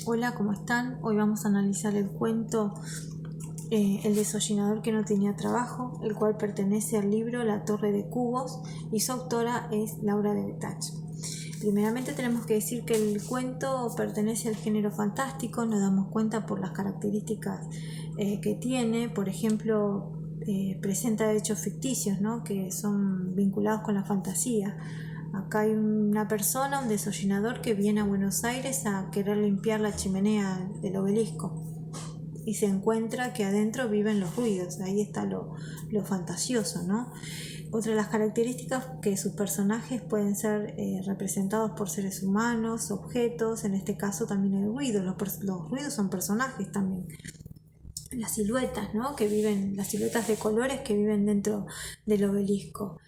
Hola, ¿cómo están? Hoy vamos a analizar el cuento El desollinador que no tenía trabajo, el cual pertenece al libro La Torre de Cubos y su autora es Laura de Betach. Primeramente tenemos que decir que el cuento pertenece al género fantástico, nos damos cuenta por las características que tiene. Por ejemplo, presenta hechos ficticios, ¿no?, que son vinculados con la fantasía. Acá hay una persona, un desollinador, que viene a Buenos Aires a querer limpiar la chimenea del obelisco y se encuentra que adentro viven los ruidos. Ahí está lo fantasioso, ¿no? Otra de las características, que sus personajes pueden ser representados por seres humanos, objetos. En este caso también hay ruidos, los ruidos son personajes también. Las siluetas, ¿no?, que viven, las siluetas de colores que viven dentro del obelisco.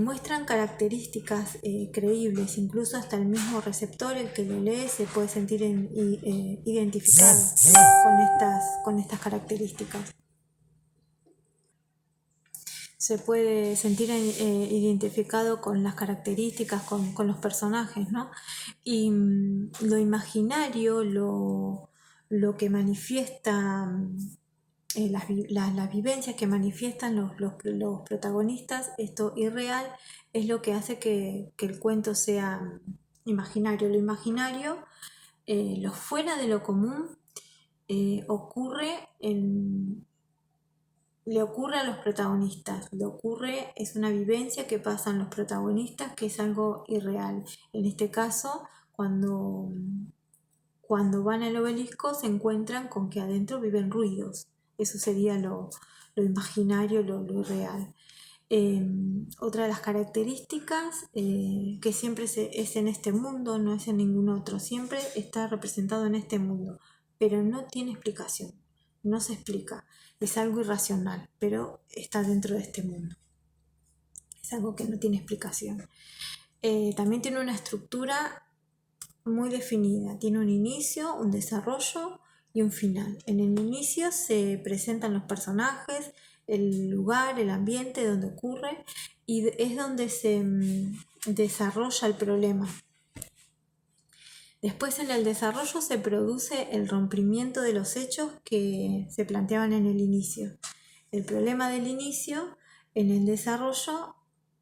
Muestran características creíbles, incluso hasta el mismo receptor, el que lo lee, se puede sentir identificado con estas características. Se puede sentir identificado con las características, con los personajes, ¿no? Y lo imaginario, lo que manifiesta, las vivencias que manifiestan los protagonistas, esto irreal, es lo que hace que el cuento sea imaginario. Lo imaginario, lo fuera de lo común, le ocurre a los protagonistas, es una vivencia que pasan los protagonistas, que es algo irreal. En este caso, cuando van al obelisco, se encuentran con que adentro viven ruidos. Eso sería lo imaginario, lo irreal. Otra de las características, que siempre es en este mundo, no es en ningún otro, siempre está representado en este mundo, pero no tiene explicación, no se explica, es algo irracional, pero está dentro de este mundo, es algo que no tiene explicación. También tiene una estructura muy definida, tiene un inicio, un desarrollo y un final. En el inicio se presentan los personajes, el lugar, el ambiente donde ocurre, y es donde se desarrolla el problema. Después, en el desarrollo, se produce el rompimiento de los hechos que se planteaban en el inicio. El problema del inicio, en el desarrollo,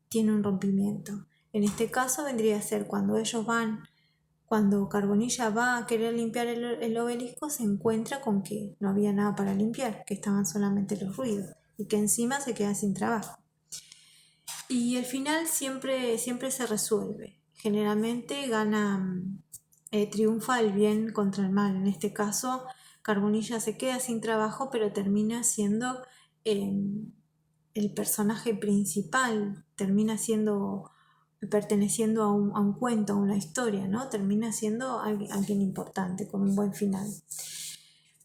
tiene un rompimiento. En este caso vendría a ser cuando Carbonilla va a querer limpiar el obelisco, se encuentra con que no había nada para limpiar, que estaban solamente los ruidos y que encima se queda sin trabajo. Y el final siempre se resuelve. Generalmente triunfa el bien contra el mal. En este caso, Carbonilla se queda sin trabajo, pero termina siendo el personaje principal, termina perteneciendo a un cuento, a una historia, ¿no? Termina siendo alguien importante, con un buen final.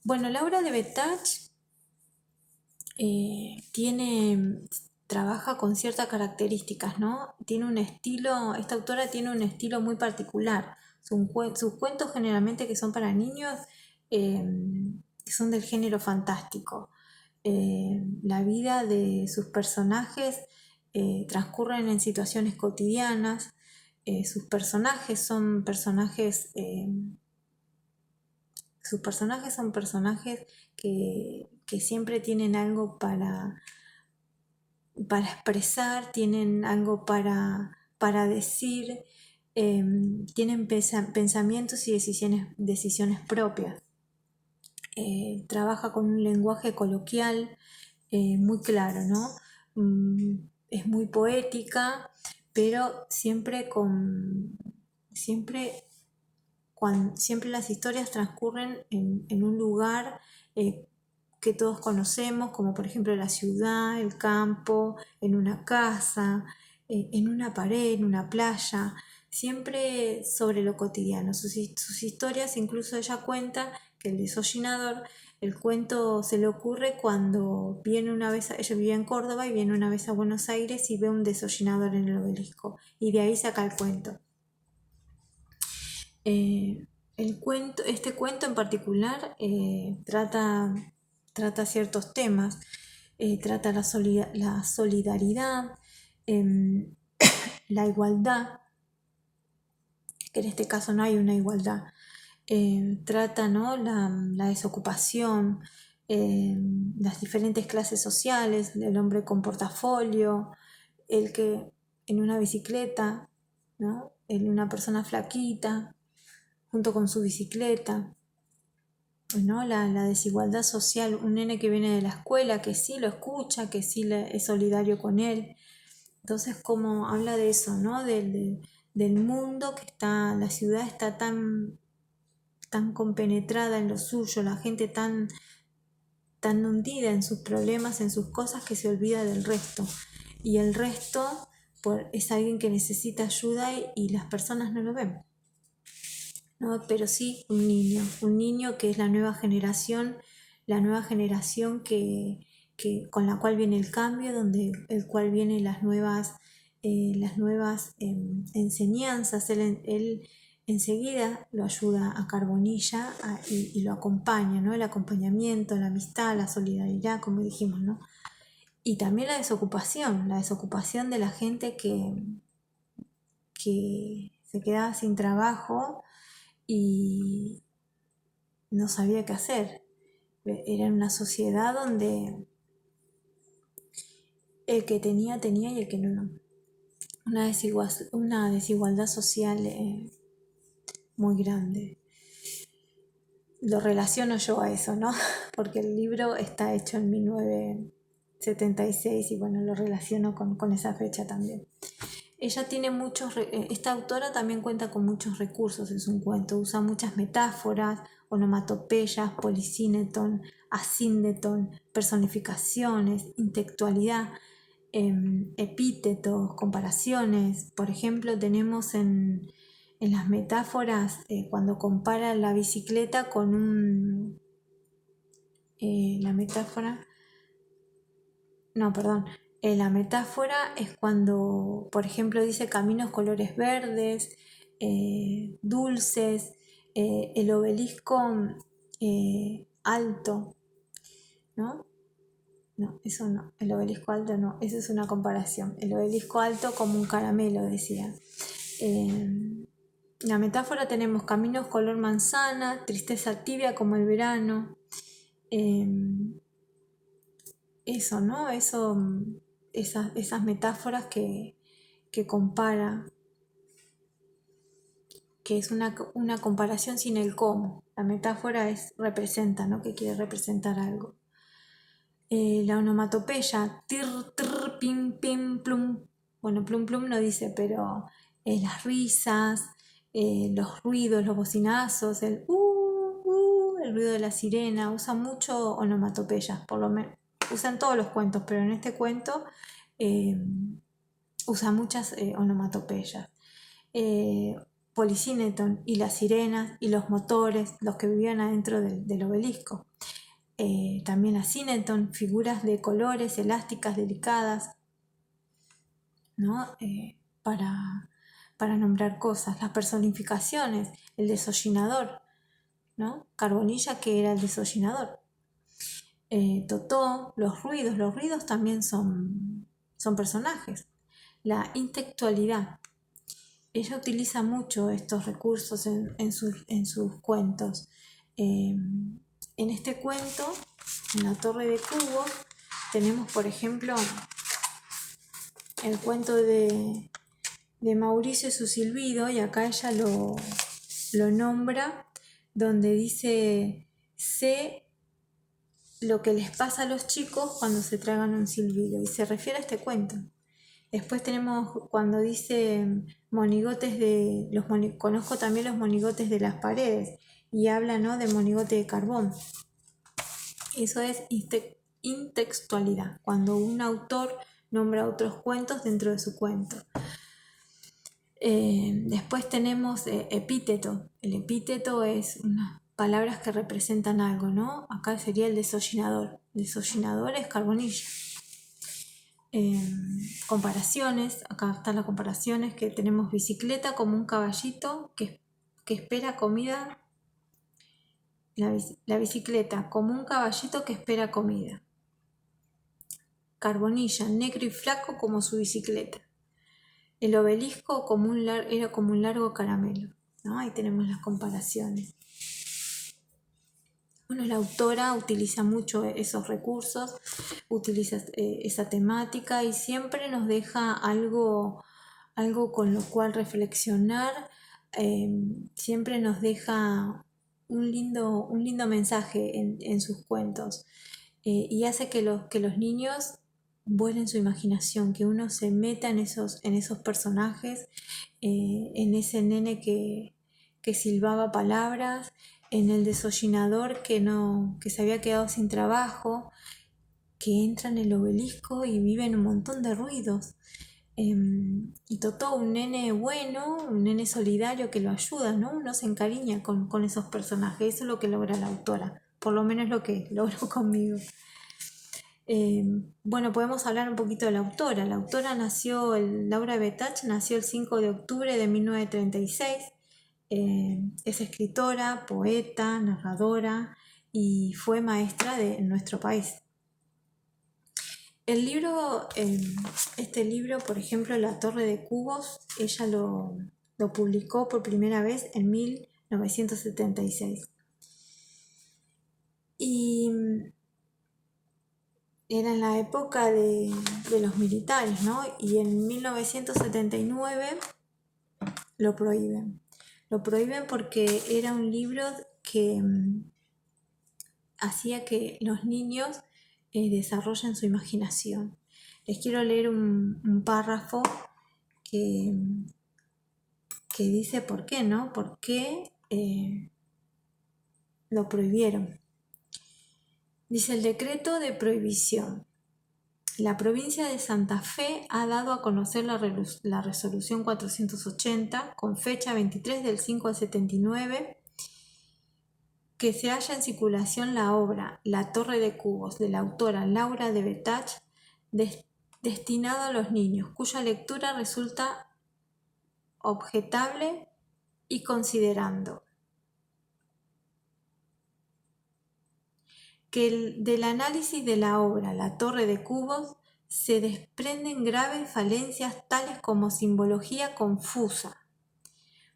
Bueno, Laura de Betach trabaja con ciertas características, ¿no? Esta autora tiene un estilo muy particular. Sus cuentos, generalmente, que son para niños, son del género fantástico. La vida de sus personajes transcurren en situaciones cotidianas. Sus personajes son personajes que siempre tienen algo para expresar, tienen algo para decir, tienen pensamientos y decisiones propias. Trabaja con un lenguaje coloquial muy claro, ¿no? Es muy poética, pero siempre las historias transcurren en un lugar que todos conocemos, como por ejemplo la ciudad, el campo, en una casa, en una pared, en una playa, siempre sobre lo cotidiano. Sus historias, incluso ella cuenta que el desollinador, el cuento se le ocurre cuando ella vivía en Córdoba y viene una vez a Buenos Aires y ve un desollinador en el obelisco, y de ahí saca el cuento. Este cuento en particular trata ciertos temas, trata la solidaridad, la igualdad, que en este caso no hay una igualdad, trata, ¿no?, la desocupación, las diferentes clases sociales, el hombre con portafolio, el que en una bicicleta, ¿no?, una persona flaquita, junto con su bicicleta, ¿no?, la desigualdad social, un nene que viene de la escuela, que sí lo escucha, que sí es solidario con él. Entonces, como habla de eso, ¿no?, del mundo que está, la ciudad está tan compenetrada en lo suyo, la gente tan hundida en sus problemas, en sus cosas, que se olvida del resto. Y el resto es alguien que necesita ayuda y las personas no lo ven, ¿no? Pero sí un niño que es la nueva generación con la cual viene el cambio, el cual vienen las nuevas enseñanzas. Él enseguida lo ayuda a Carbonilla y lo acompaña, ¿no? El acompañamiento, la amistad, la solidaridad, como dijimos, ¿no? Y también la desocupación de la gente que se quedaba sin trabajo y no sabía qué hacer. Era una sociedad donde el que tenía y el que no. Una desigualdad social muy grande. Lo relaciono yo a eso, ¿no? Porque el libro está hecho en 1976 y bueno, lo relaciono con esa fecha también. Ella tiene esta autora también cuenta con muchos recursos en su cuento, usa muchas metáforas, onomatopeyas, polisíneton, asíndeton, personificaciones, intelectualidad, epítetos, comparaciones. Por ejemplo, tenemos en las metáforas cuando compara la bicicleta con la metáfora es cuando, por ejemplo, dice caminos colores verdes, dulces, el obelisco alto, ¿no? No, eso no, el obelisco alto no, eso es una comparación. El obelisco alto como un caramelo, decía. La metáfora tenemos caminos color manzana, tristeza tibia como el verano. Eso, ¿no? Esas metáforas que compara, que es una comparación sin el cómo. La metáfora representa, ¿no?, que quiere representar algo. La onomatopeya, tir, tir, pim, pim, plum. Bueno, plum, plum no dice, pero las risas, los ruidos, los bocinazos, el ruido de la sirena. Usa mucho onomatopeyas, por lo menos. Usan todos los cuentos, pero en este cuento usa muchas onomatopeyas. Polisíneton y las sirenas y los motores, los que vivían adentro del obelisco. También asíneton, figuras de colores, elásticas, delicadas, ¿no? Para nombrar cosas. Las personificaciones, el desollinador, ¿no? Carbonilla, que era el desollinador. Totó, los ruidos también son personajes. La intelectualidad. Ella utiliza mucho estos recursos en sus cuentos. En este cuento, en La Torre de Cubos, tenemos, por ejemplo, el cuento de Mauricio y su silbido, y acá ella lo nombra, donde dice: sé lo que les pasa a los chicos cuando se tragan un silbido, y se refiere a este cuento. Después tenemos cuando dice monigotes conozco también los monigotes de las paredes, y habla, ¿no?, de monigote de carbón. Eso es intextualidad, cuando un autor nombra otros cuentos dentro de su cuento. Después tenemos epíteto. El epíteto es unas palabras que representan algo, ¿no? Acá sería el desollinador. El desollinador es Carbonilla. Comparaciones, acá están las comparaciones, que tenemos bicicleta como un caballito que espera comida. La bicicleta como un caballito que espera comida. Carbonilla, negro y flaco como su bicicleta. El obelisco era como un largo caramelo, ¿no? Ahí tenemos las comparaciones. Bueno, la autora utiliza mucho esos recursos, utiliza esa temática y siempre nos deja algo con lo cual reflexionar, siempre nos deja un lindo mensaje en sus cuentos, y hace que los niños vuelen su imaginación, que uno se meta en esos personajes, en ese nene que silbaba palabras, en el desollinador que se había quedado sin trabajo, que entra en el obelisco y vive en un montón de ruidos. Y Totó, un nene bueno, un nene solidario que lo ayuda, ¿no? Uno se encariña con esos personajes, eso es lo que logra la autora, por lo menos lo que logró conmigo. Bueno, podemos hablar un poquito de la autora. La autora Laura Betach nació el 5 de octubre de 1936. Es escritora, poeta, narradora y fue maestra en nuestro país. El libro, este libro, por ejemplo, La Torre de Cubos, ella lo publicó por primera vez en 1976. Y era en la época de los militares, ¿no? Y en 1979 lo prohíben. Lo prohíben porque era un libro que hacía que los niños desarrollen su imaginación. Les quiero leer un párrafo que, que dice por qué, ¿no? ¿Por qué lo prohibieron? Dice el decreto de prohibición. La provincia de Santa Fe ha dado a conocer la resolución 480 con fecha 23 del 5 al 79 que se halla en circulación la obra La Torre de Cubos de la autora Laura de Betach destinado a los niños, cuya lectura resulta objetable y considerando que del análisis de la obra La Torre de Cubos se desprenden graves falencias tales como simbología confusa,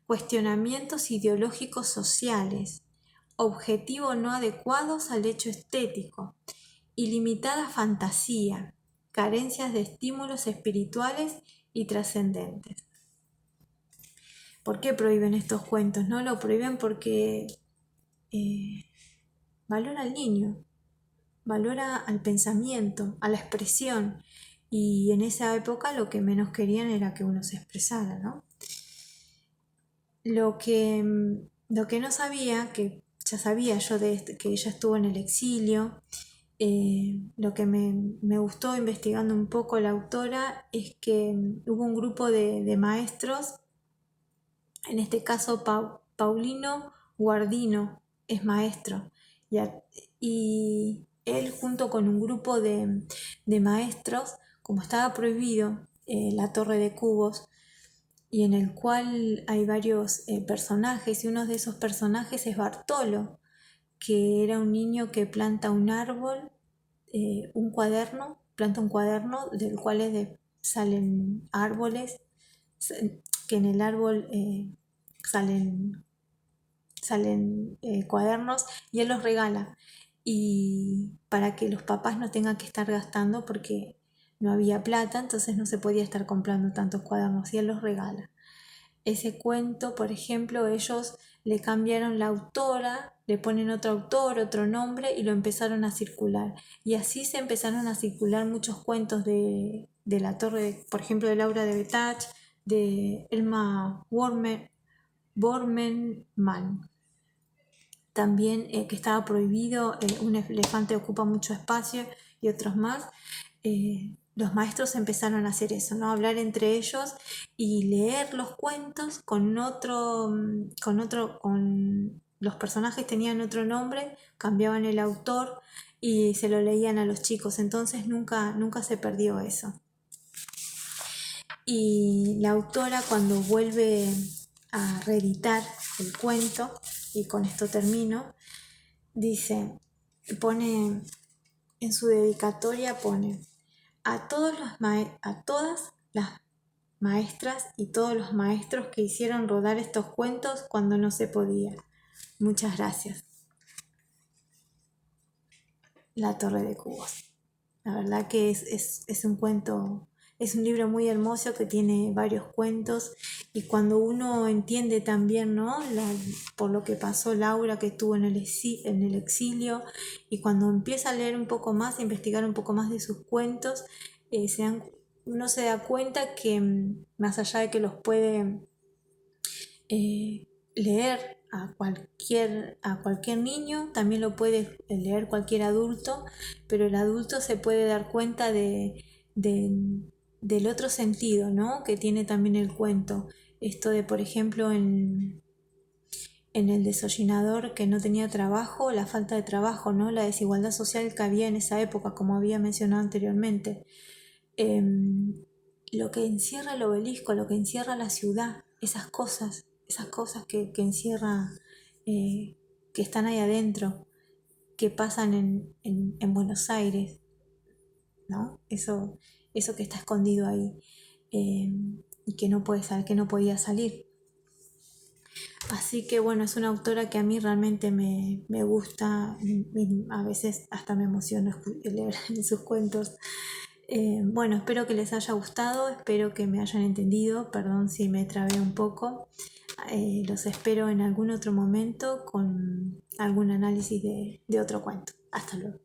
cuestionamientos ideológicos sociales, objetivos no adecuados al hecho estético, ilimitada fantasía, carencias de estímulos espirituales y trascendentes. ¿Por qué prohíben estos cuentos? No lo prohíben porque valora al niño, valora al pensamiento, a la expresión, y en esa época lo que menos querían era que uno se expresara, ¿no? Lo que no sabía, que ya sabía yo que ella estuvo en el exilio, lo que me gustó investigando un poco la autora es que hubo un grupo de maestros, en este caso Paulino Guardino es maestro, y él junto con un grupo de maestros, como estaba prohibido la Torre de Cubos, y en el cual hay varios personajes, y uno de esos personajes es Bartolo, que era un niño que planta un árbol, planta un cuaderno del cual salen árboles, que en el árbol salen cuadernos, y él los regala, y para que los papás no tengan que estar gastando porque no había plata, entonces no se podía estar comprando tantos cuadernos, y él los regala. Ese cuento, por ejemplo, ellos le cambiaron la autora, le ponen otro autor, otro nombre, y lo empezaron a circular. Y así se empezaron a circular muchos cuentos de la Torre, por ejemplo, de Laura de Betach, de Elma Bormenmann. También que estaba prohibido, un elefante ocupa mucho espacio, y otros más. Los maestros empezaron a hacer eso, ¿no? Hablar entre ellos y leer los cuentos con los personajes tenían otro nombre, cambiaban el autor y se lo leían a los chicos, entonces nunca se perdió eso. Y la autora, cuando vuelve a reeditar el cuento, y con esto termino, pone en su dedicatoria, pone a todas las maestras y todos los maestros que hicieron rodar estos cuentos cuando no se podía. Muchas gracias. La Torre de Cubos. La verdad que es un cuento, es un libro muy hermoso que tiene varios cuentos, y cuando uno entiende también, ¿no? Por lo que pasó Laura, que estuvo en el exilio, y cuando empieza a leer un poco más, a investigar un poco más de sus cuentos, uno se da cuenta que más allá de que los puede leer a cualquier niño, también lo puede leer cualquier adulto, pero el adulto se puede dar cuenta del otro sentido, ¿no? Que tiene también el cuento. Esto de, por ejemplo, en el desollinador que no tenía trabajo, la falta de trabajo, ¿no? La desigualdad social que había en esa época, como había mencionado anteriormente. Lo que encierra el obelisco, lo que encierra la ciudad, esas cosas que encierra, que están ahí adentro, que pasan en Buenos Aires, ¿no? Eso que está escondido ahí, eh, y que no puede salir, que no podía salir. Así que bueno, es una autora que a mí realmente me gusta, y a veces hasta me emociona leer sus cuentos. Bueno, espero que les haya gustado, espero que me hayan entendido, perdón si me trabé un poco. Los espero en algún otro momento con algún análisis de otro cuento. Hasta luego.